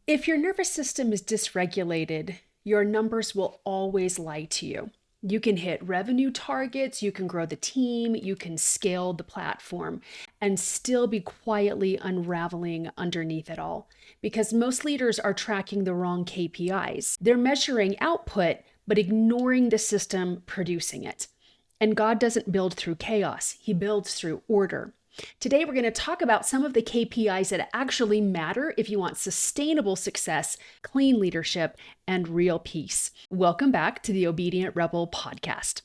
If your nervous system is dysregulated, your numbers will always lie to you. You can hit revenue targets, you can grow the team, you can scale the platform, and still be quietly unraveling underneath it all. Because most leaders are tracking the wrong KPIs. They're measuring output, but ignoring the system producing it. And God doesn't build through chaos, He builds through order. Today, we're going to talk about some of the KPIs that actually matter if you want sustainable success, clean leadership, and real peace. Welcome back to the Obedient Rebel podcast.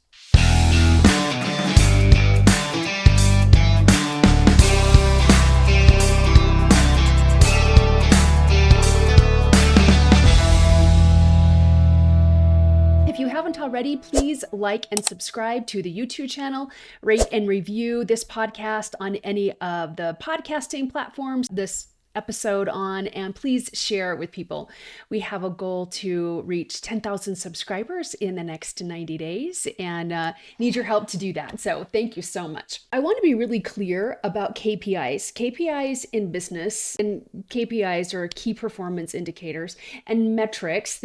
If you haven't already, please like and subscribe to the YouTube channel, rate and review this podcast on any of the podcasting platforms this episode on, and please share it with people. We have a goal to reach 10,000 subscribers in the next 90 days and need your help to do that. So thank you so much. I want to be really clear about KPIs. KPIs in business, and KPIs are key performance indicators, and metrics,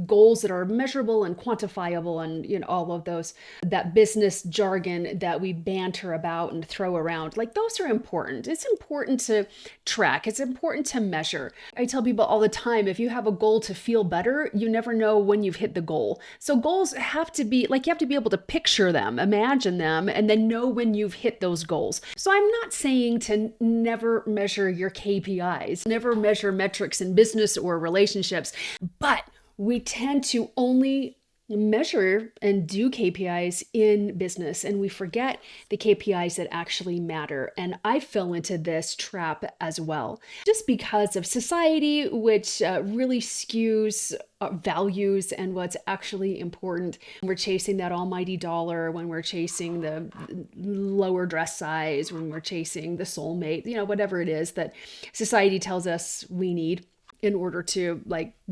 goals that are measurable and quantifiable, and all of those, that business jargon that we banter about and throw around. Like, those are important. It's important to track. It's important to measure. I tell people all the time, if you have a goal to feel better, you never know when you've hit the goal. So goals have to be like, you have to be able to picture them, imagine them, and then know when you've hit those goals. So I'm not saying to never measure your KPIs, never measure metrics in business or relationships, but we tend to only measure and do KPIs in business, and we forget the KPIs that actually matter. And I fell into this trap as well, just because of society, which really skews values and what's actually important. We're chasing that almighty dollar, when we're chasing the lower dress size, when we're chasing the soulmate, whatever it is that society tells us we need in order to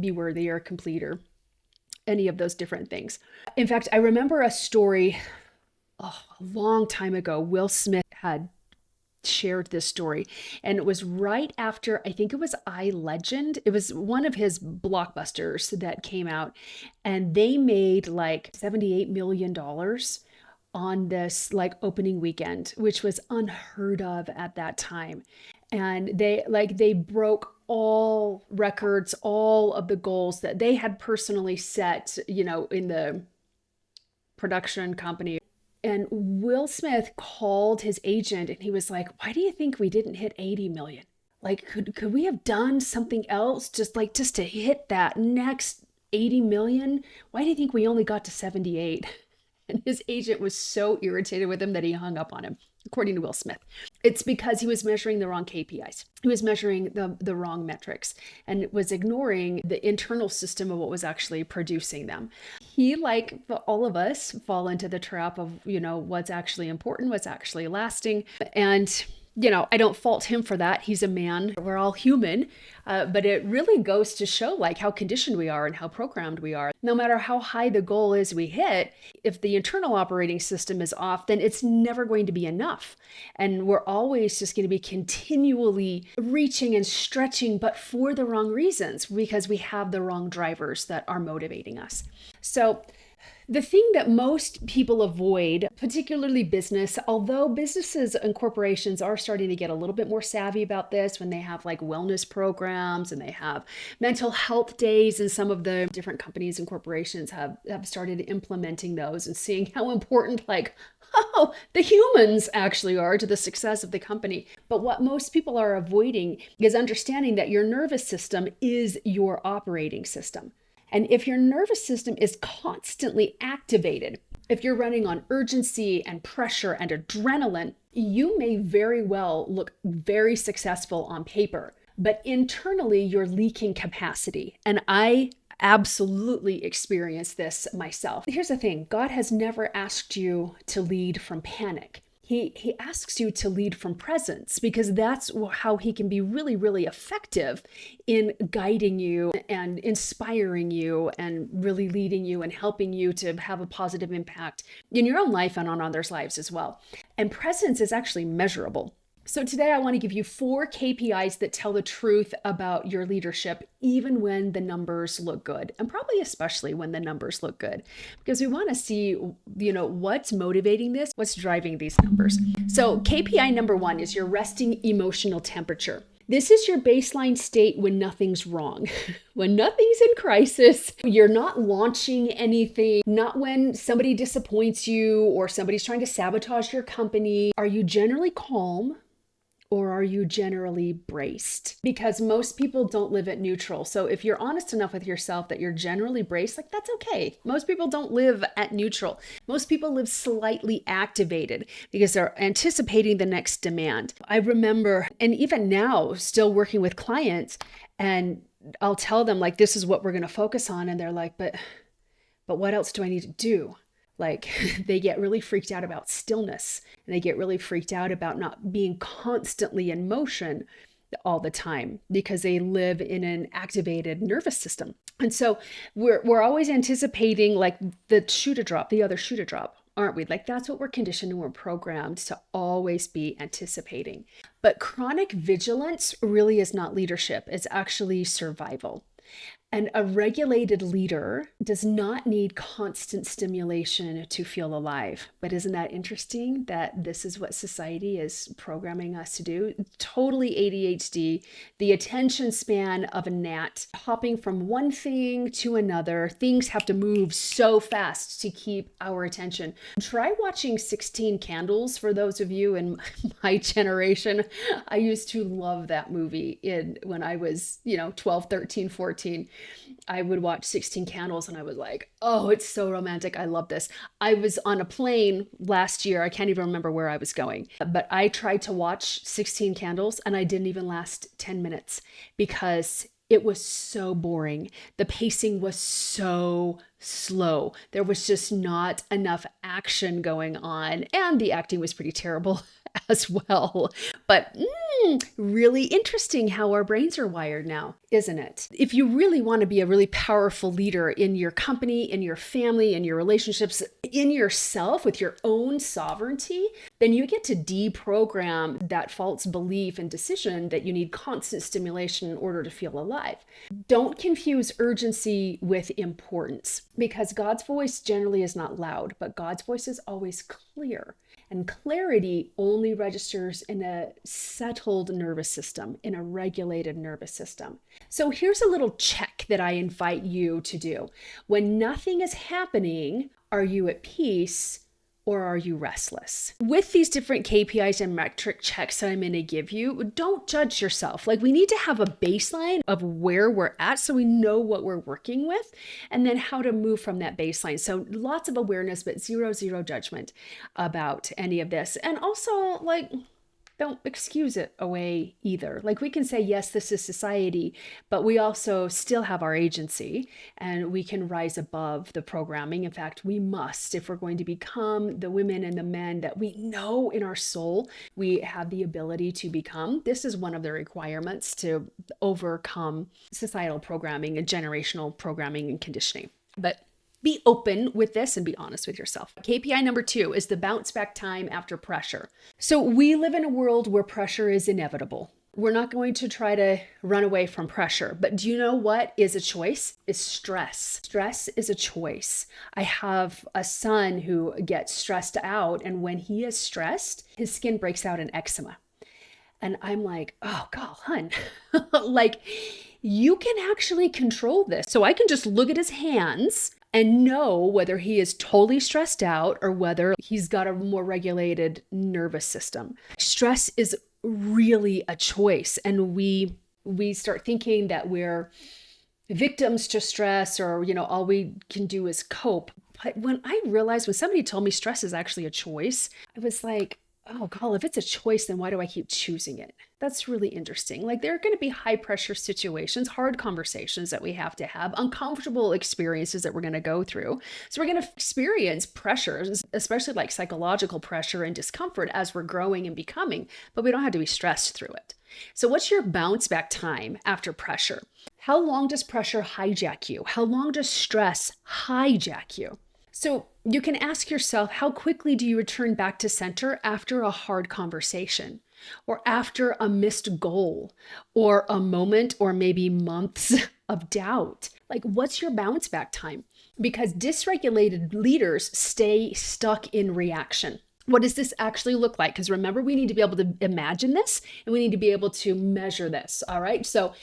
be worthy or complete or any of those different things. In fact, I remember a story a long time ago. Will Smith had shared this story, and it was right after, I think it was Legend. It was one of his blockbusters that came out, and they made like $78 million on this opening weekend, which was unheard of at that time. And they broke all records, all of the goals that they had personally set, in the production company. And Will Smith called his agent and he was like, "Why do you think we didn't hit 80 million? Could we have done something else just to hit that next 80 million? Why do you think we only got to 78?" And his agent was so irritated with him that he hung up on him, according to Will Smith. It's because he was measuring the wrong KPIs. He was measuring the wrong metrics and was ignoring the internal system of what was actually producing them. He, like all of us, fall into the trap of, what's actually important, what's actually lasting. And I don't fault him for that. He's a man. We're all human. But it really goes to show how conditioned we are and how programmed we are. No matter how high the goal is we hit, if the internal operating system is off, then it's never going to be enough. And we're always just going to be continually reaching and stretching, but for the wrong reasons, because we have the wrong drivers that are motivating us. So the thing that most people avoid, particularly business, although businesses and corporations are starting to get a little bit more savvy about this when they have wellness programs and they have mental health days, and some of the different companies and corporations have started implementing those and seeing how important the humans actually are to the success of the company. But what most people are avoiding is understanding that your nervous system is your operating system. And if your nervous system is constantly activated, if you're running on urgency and pressure and adrenaline, you may very well look very successful on paper, but internally you're leaking capacity. And I absolutely experienced this myself. Here's the thing: God has never asked you to lead from panic. He asks you to lead from presence, because that's how he can be really, really effective in guiding you and inspiring you and really leading you and helping you to have a positive impact in your own life and on others' lives as well. And presence is actually measurable. So today I want to give you 4 KPIs that tell the truth about your leadership, even when the numbers look good, and probably especially when the numbers look good, because we want to see, what's motivating this, what's driving these numbers. So KPI number 1 is your resting emotional temperature. This is your baseline state when nothing's wrong, when nothing's in crisis, you're not launching anything, not when somebody disappoints you or somebody's trying to sabotage your company. Are you generally calm? Or are you generally braced? Because most people don't live at neutral. So if you're honest enough with yourself that you're generally braced, like that's okay. Most people don't live at neutral. Most people live slightly activated because they're anticipating the next demand. I remember, and even now, still working with clients, and I'll tell them like, this is what we're going to focus on. And they're like, but what else do I need to do? Like they get really freaked out about stillness, and they get really freaked out about not being constantly in motion all the time because they live in an activated nervous system. And so we're always anticipating like the shoe to drop, the other shoe to drop, aren't we? Like that's what we're conditioned and we're programmed to always be anticipating. But chronic vigilance really is not leadership. It's actually survival. And a regulated leader does not need constant stimulation to feel alive. But isn't that interesting that this is what society is programming us to do? Totally ADHD, the attention span of a gnat, hopping from one thing to another. Things have to move so fast to keep our attention. Try watching 16 Candles for those of you in my generation. I used to love that movie when I was, 12, 13, 14. I would watch 16 Candles and I was like, oh, it's so romantic. I love this. I was on a plane last year. I can't even remember where I was going, but I tried to watch 16 Candles and I didn't even last 10 minutes because it was so boring. The pacing was so slow. There was just not enough action going on, and the acting was pretty terrible as well. But really interesting how our brains are wired now, isn't it? If you really want to be a really powerful leader in your company, in your family, in your relationships, in yourself with your own sovereignty, then you get to deprogram that false belief and decision that you need constant stimulation in order to feel alive. Don't confuse urgency with importance, because God's voice generally is not loud, but God's voice is always clear. And clarity only registers in a settled nervous system, in a regulated nervous system. So here's a little check that I invite you to do. When nothing is happening, are you at peace or are you restless? With these different KPIs and metric checks that I'm going to give you, don't judge yourself. Like we need to have a baseline of where we're at so we know what we're working with and then how to move from that baseline. So lots of awareness, but zero judgment about any of this. And also like, don't excuse it away either. Like we can say, yes, this is society, but we also still have our agency and we can rise above the programming. In fact, we must, if we're going to become the women and the men that we know in our soul, we have the ability to become. This is one of the requirements to overcome societal programming and generational programming and conditioning. But be open with this and be honest with yourself. KPI number 2 is the bounce back time after pressure. So we live in a world where pressure is inevitable. We're not going to try to run away from pressure, but do you know what is a choice? Is stress. Stress is a choice. I have a son who gets stressed out, and when he is stressed, his skin breaks out in eczema. And I'm like, oh, God, hun, like you can actually control this. So I can just look at his hands and know whether he is totally stressed out or whether he's got a more regulated nervous system. Stress is really a choice. And we start thinking that we're victims to stress or, all we can do is cope. But when I realized when somebody told me stress is actually a choice, I was like, oh, God, if it's a choice, then why do I keep choosing it? That's really interesting. Like there are going to be high pressure situations, hard conversations that we have to have, uncomfortable experiences that we're going to go through. So we're going to experience pressures, especially like psychological pressure and discomfort as we're growing and becoming, but we don't have to be stressed through it. So what's your bounce back time after pressure? How long does pressure hijack you? How long does stress hijack you? So you can ask yourself, how quickly do you return back to center after a hard conversation? or after a missed goal, or a moment or maybe months of doubt? Like, what's your bounce back time? Because dysregulated leaders stay stuck in reaction. What does this actually look like? Because remember, we need to be able to imagine this and we need to be able to measure this. All right. So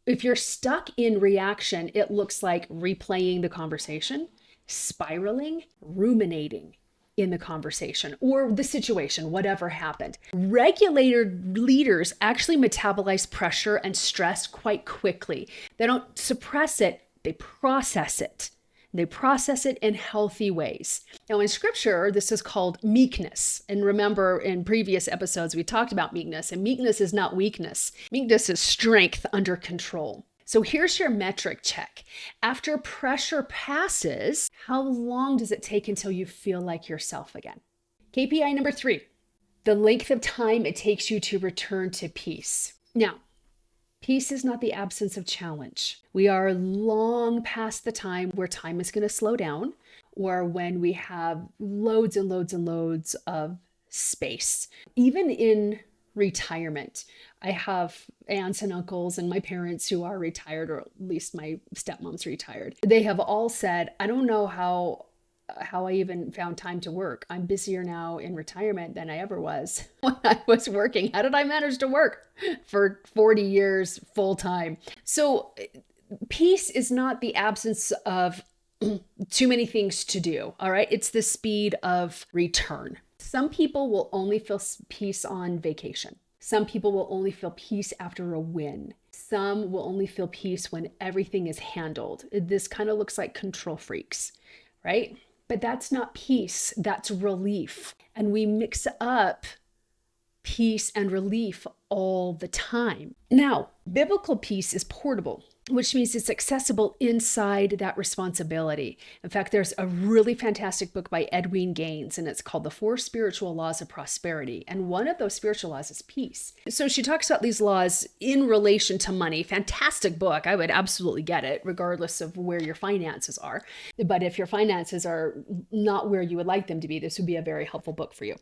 if you're stuck in reaction, it looks like replaying the conversation, spiraling, ruminating in the conversation or the situation, whatever happened. Regulated leaders actually metabolize pressure and stress quite quickly. They don't suppress it, they process it. They process it in healthy ways. Now, in scripture, this is called meekness. And remember, in previous episodes, we talked about meekness, and meekness is not weakness. Meekness is strength under control. So here's your metric check. After pressure passes, how long does it take until you feel like yourself again? KPI number 3, the length of time it takes you to return to peace. Now, peace is not the absence of challenge. We are long past the time where time is going to slow down or when we have loads and loads and loads of space. Even in retirement, I have aunts and uncles and my parents who are retired, or at least my stepmom's retired. They have all said, I don't know how I even found time to work. I'm busier now in retirement than I ever was when I was working. How did I manage to work for 40 years full time? So peace is not the absence of too many things to do. All right. It's the speed of return. Some people will only feel peace on vacation. Some people will only feel peace after a win. Some will only feel peace when everything is handled. This kind of looks like control freaks, right? But that's not peace, that's relief. And we mix up peace and relief all the time. Now, biblical peace is portable, which means it's accessible inside that responsibility. In fact, there's a really fantastic book by Edwin Gaines, and it's called The 4 Spiritual Laws of Prosperity. And one of those spiritual laws is peace. So she talks about these laws in relation to money. Fantastic book. I would absolutely get it, regardless of where your finances are. But if your finances are not where you would like them to be, this would be a very helpful book for you.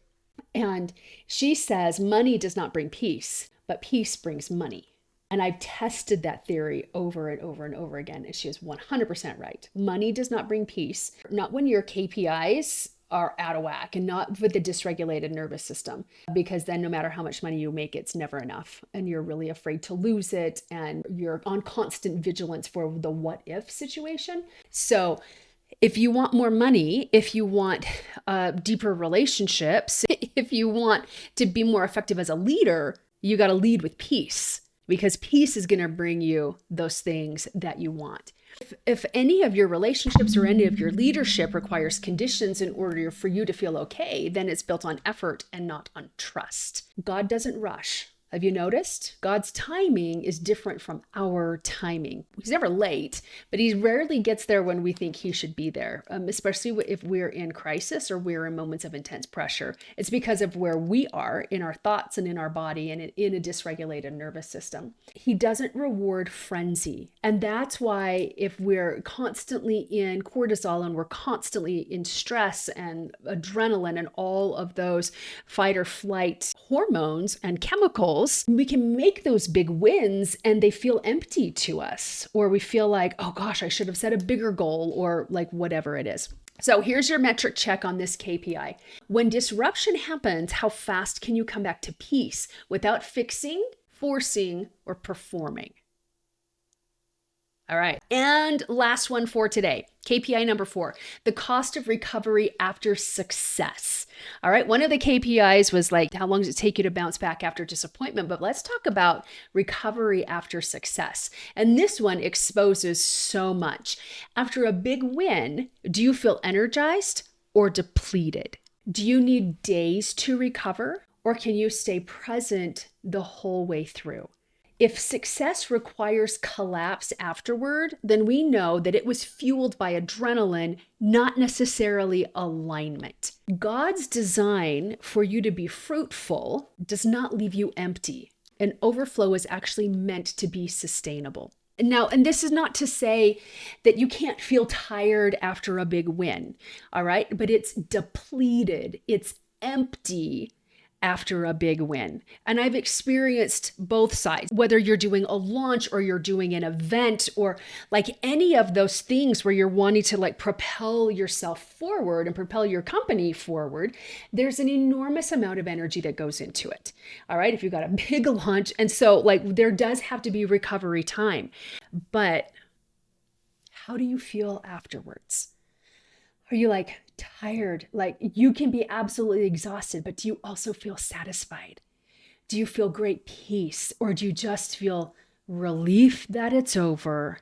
And she says money does not bring peace, but peace brings money. And I've tested that theory over and over and over again, and she is 100% right. Money does not bring peace, not when your KPIs are out of whack, and not with the dysregulated nervous system, because then no matter how much money you make, it's never enough. And you're really afraid to lose it, and you're on constant vigilance for the what if situation. So if you want more money, if you want deeper relationships, if you want to be more effective as a leader, you got to lead with peace, because peace is going to bring you those things that you want. If any of your relationships or any of your leadership requires conditions in order for you to feel okay, then it's built on effort and not on trust. God doesn't rush. Have you noticed? God's timing is different from our timing. He's never late, but he rarely gets there when we think he should be there, especially if we're in crisis or we're in moments of intense pressure. It's because of where we are in our thoughts and in our body and in a dysregulated nervous system. He doesn't reward frenzy. And that's why if we're constantly in cortisol and we're constantly in stress and adrenaline and all of those fight or flight hormones and chemicals, we can make those big wins and they feel empty to us, or we feel like, oh gosh, I should have set a bigger goal, or like whatever it is. So here's your metric check on this KPI. When disruption happens, how fast can you come back to peace without fixing, forcing, or performing? All right. And last one for today, KPI number 4, the cost of recovery after success. All right. One of the KPIs was like, how long does it take you to bounce back after disappointment? But let's talk about recovery after success. And this one exposes so much. After a big win, do you feel energized or depleted? Do you need days to recover, or can you stay present the whole way through? If success requires collapse afterward, then we know that it was fueled by adrenaline, not necessarily alignment. God's design for you to be fruitful does not leave you empty. An overflow is actually meant to be sustainable. Now, and this is not to say that you can't feel tired after a big win, all right? But it's depleted, it's empty, after a big win. And I've experienced both sides, whether you're doing a launch or you're doing an event or like any of those things where you're wanting to like propel yourself forward and propel your company forward, there's an enormous amount of energy that goes into it. All right. If you've got a big launch. And so like there does have to be recovery time, but how do you feel afterwards? Are you like tired? Like you can be absolutely exhausted, but do you also feel satisfied? Do you feel great peace? Or do you just feel relief that it's over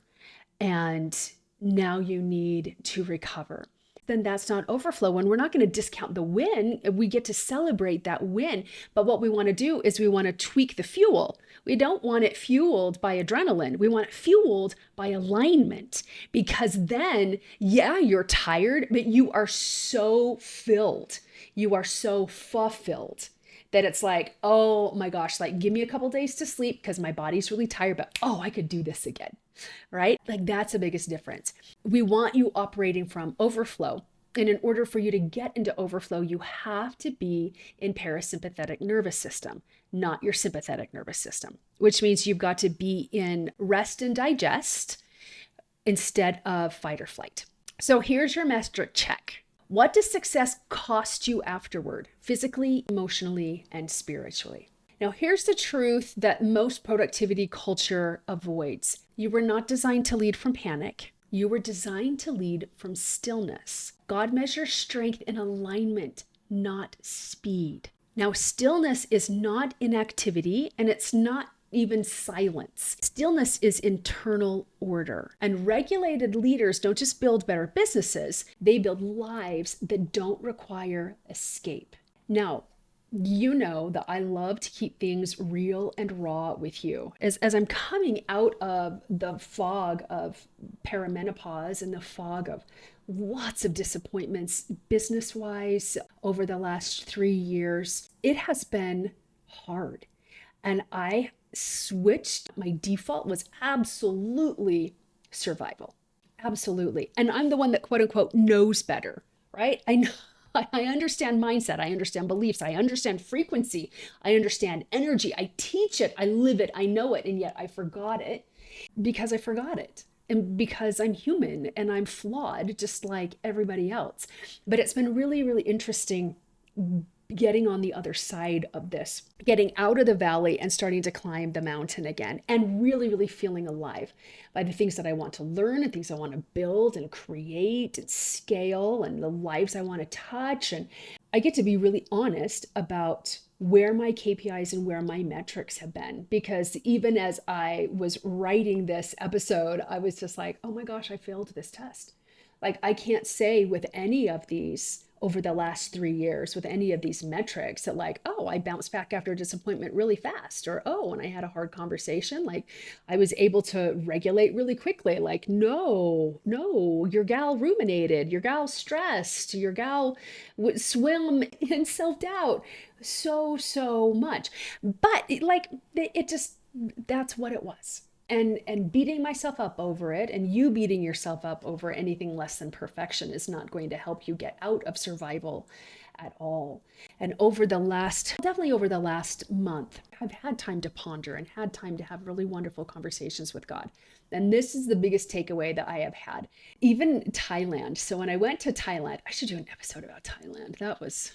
and now you need to recover? Then that's not overflow. When we're not going to discount the win, we get to celebrate that win. But what we want to do is we want to tweak the fuel. We don't want it fueled by adrenaline. We want it fueled by alignment, because then, yeah, you're tired, but you are so filled. You are so fulfilled that it's like, oh my gosh, like give me a couple days to sleep because my body's really tired, but oh, I could do this again, right? Like that's the biggest difference. We want you operating from overflow. And in order for you to get into overflow, you have to be in parasympathetic nervous system, not your sympathetic nervous system, which means you've got to be in rest and digest instead of fight or flight. So here's your metric check. What does success cost you afterward, physically, emotionally, and spiritually? Now, here's the truth that most productivity culture avoids. You were not designed to lead from panic. You were designed to lead from stillness. God measures strength in alignment, not speed. Now, stillness is not inactivity, and it's not even silence. Stillness is internal order. And regulated leaders don't just build better businesses, they build lives that don't require escape. Now, you know that I love to keep things real and raw with you. As I'm coming out of the fog of perimenopause and the fog of lots of disappointments business-wise over the last 3 years, it has been hard. And I switched. My default was absolutely survival. Absolutely. And I'm the one that quote unquote knows better, right? I know. I understand mindset. I understand beliefs. I understand frequency. I understand energy. I teach it. I live it. I know it. And yet I forgot it because I forgot it. And because I'm human and I'm flawed just like everybody else. But it's been really, really interesting getting on the other side of this, getting out of the valley and starting to climb the mountain again, and really, really feeling alive by the things that I want to learn and things I want to build and create and scale and the lives I want to touch. And I get to be really honest about where my KPIs and where my metrics have been, because even as I was writing this episode, I was just like, oh my gosh, I failed this test. Like I can't say with any of these over the last 3 years with any of these metrics that like, oh, I bounced back after disappointment really fast, or oh, when I had a hard conversation, like I was able to regulate really quickly. Like, no, your gal ruminated, your gal stressed, your gal would swim in self-doubt so much. But it just, that's what it was. And beating myself up over it, and you beating yourself up over anything less than perfection, is not going to help you get out of survival at all. And definitely over the last month, I've had time to ponder and had time to have really wonderful conversations with God. And this is the biggest takeaway that I have had. Even Thailand. So when I went to Thailand, I should do an episode about Thailand. That was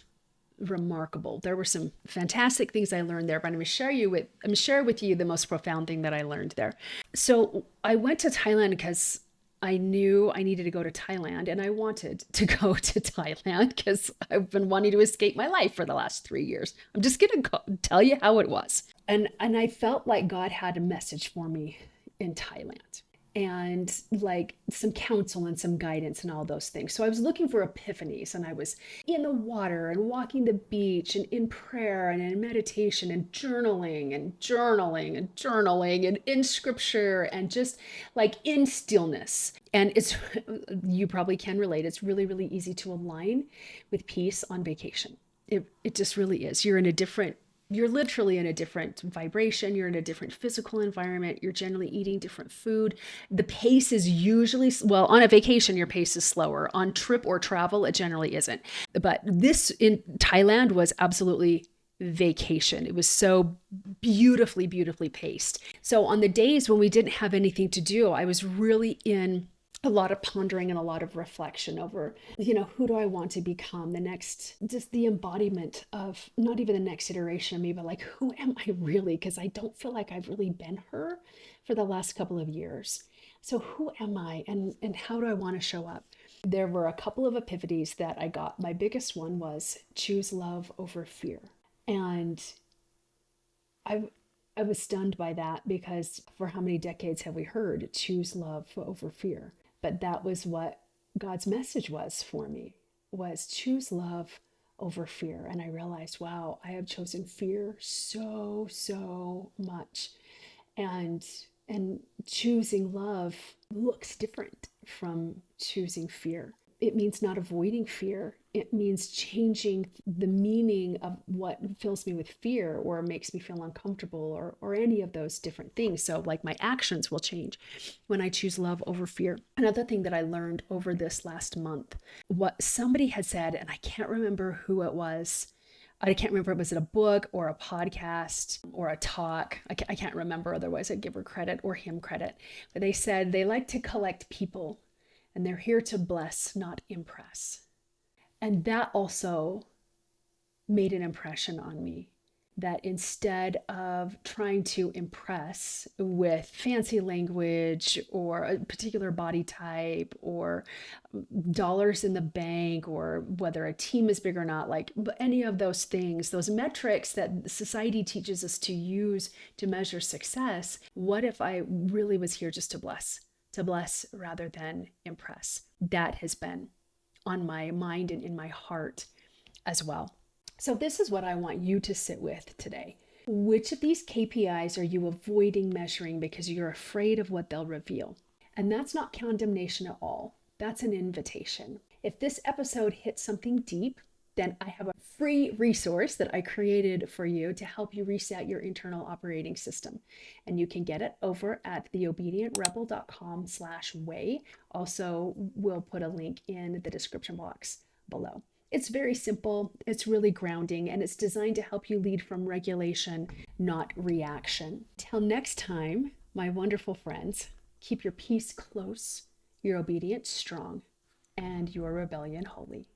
remarkable. There were some fantastic things I learned there, but I'm going to share with you the most profound thing that I learned there. So I went to Thailand because I knew I needed to go to Thailand, and I wanted to go to Thailand because I've been wanting to escape my life for the last 3 years. I'm just going to tell you how it was. And I felt like God had a message for me in Thailand, and like some counsel and some guidance and all those things. So I was looking for epiphanies, and I was in the water and walking the beach and in prayer and in meditation and journaling and in scripture and just like in stillness. And it's, you probably can relate, it's really, really easy to align with peace on vacation. It just really is. You're literally in a different vibration. You're in a different physical environment. You're generally eating different food. The pace is usually, well, on a vacation, your pace is slower. On trip or travel, it generally isn't. But this in Thailand was absolutely vacation. It was so beautifully, beautifully paced. So on the days when we didn't have anything to do, I was really in a lot of pondering and a lot of reflection over, who do I want to become? The next, just the embodiment of not even the next iteration of me, but like, who am I really? Because I don't feel like I've really been her for the last couple of years. So who am I, and how do I want to show up? There were a couple of epiphanies that I got. My biggest one was choose love over fear. And I I was stunned by that, because for how many decades have we heard choose love over fear? But that was what God's message was for me, was choose love over fear. And I realized, wow, I have chosen fear so much. And choosing love looks different from choosing fear. It means not avoiding fear. It means changing the meaning of what fills me with fear or makes me feel uncomfortable, or any of those different things. So like my actions will change when I choose love over fear. Another thing that I learned over this last month, what somebody had said, and I can't remember who it was. I can't remember if it was in a book or a podcast or a talk. I can't remember. Otherwise, I'd give her credit or him credit. But they said they like to collect people and they're here to bless, not impress. And that also made an impression on me, that instead of trying to impress with fancy language or a particular body type or dollars in the bank, or whether a team is big or not, like any of those things, those metrics that society teaches us to use to measure success, what if I really was here just to bless rather than impress? That has been on my mind and in my heart as well. So this is what I want you to sit with today. Which of these KPIs are you avoiding measuring because you're afraid of what they'll reveal? And that's not condemnation at all. That's an invitation. If this episode hits something deep, then I have a free resource that I created for you to help you reset your internal operating system. And you can get it over at theobedientrebel.com/way. Also, we'll put a link in the description box below. It's very simple, it's really grounding, and it's designed to help you lead from regulation, not reaction. Till next time, my wonderful friends, keep your peace close, your obedience strong, and your rebellion holy.